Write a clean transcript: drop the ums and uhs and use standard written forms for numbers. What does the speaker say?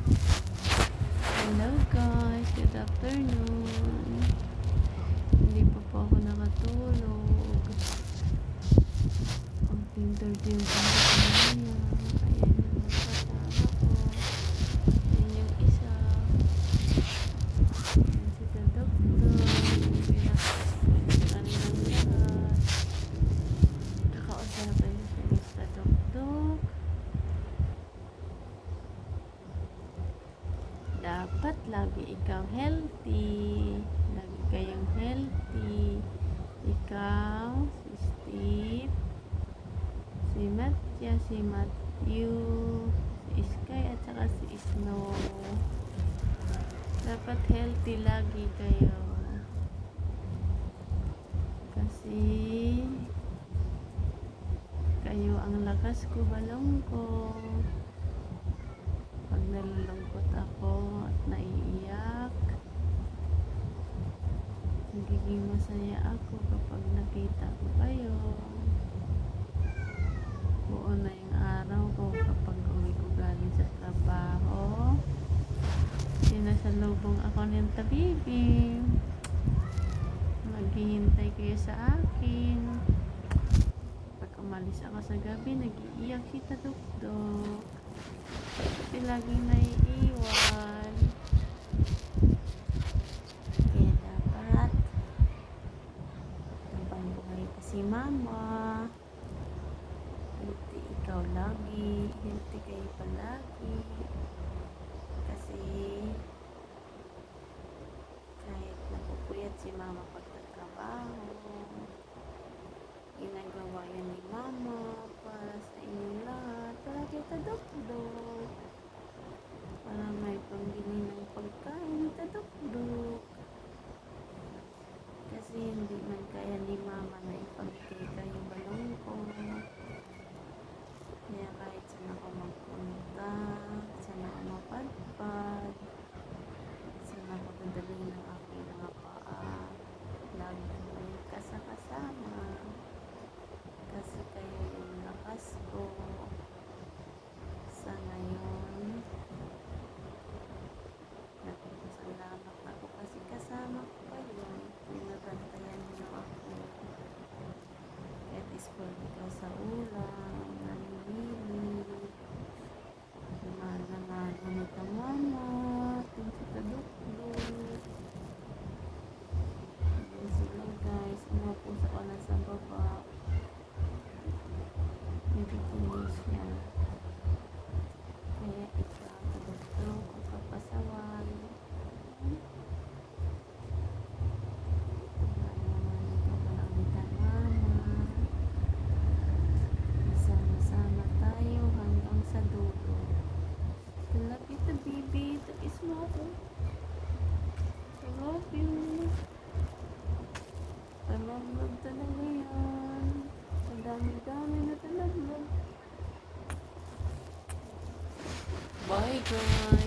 Hello guys, good afternoon. Hindi pa po ako nakatulog. Ang tinter-tinter ko kanina. Ayan yung kasama ko. Ayan yung isa. Ayan si sa doktor. Pinakasan ng lahat. Kakausapin siya sa doktor. Dapat lagi ikaw healthy. Lagi kayong healthy. Ikaw, si Steve, si Matya, si Matthew, si Sky, at saka si Snow. Dapat healthy lagi kayo. Kasi kayo ang lakas ko, balong ko. Pag nalulungkot ako at naiiyak, nagiging masaya ako kapag nakita ko kayo. Buo na yung araw ko kapag uwi ko galing sa trabaho. Sinasalubong ako ng tabibi. Maghihintay kayo sa akin. Pag umalis ako sa gabi, nag-iiyak si Tadukdok. Kasi laging naiiwan. Kaya dapat habang buhay pa si mama, healthy ikaw lagi, healthy kayo palagi. Kasi kahit napupuyat si mama pagtatrabaho, ginagawa yan ni mama para sa inyong lahat, para kita Tadukdok, para may pambili ng pagkain ni Tadukdok. Kasi hindi man kaya ni mama na ipagkay kayo, balong ko. Kaya kahit saan ako magpunta, saan ako mapadpad, saan ako dadalhin ng aking mga paa, lagi kayo kasama. Kasi kayo yung lakas ko sa ngayon. Nagpapasalamat ako kasi kasama ko kayo. Pinabantayan niyo ako. Kahit sport ikaw sa ulam, nanimili, nangangalan ni mama, tingin sa Tadukdok. Ayan sila guys, umapos ako na sa baba. Nabikinis niya. Kaya ikaw, Tadukdok, ang kapasaway. Sama-sama tayo hanggang sa dulo. Love you, baby. Takis mo ako. I love you. Talaglag talaga yan. Ang dami-dami na talaglag. Bye, guys.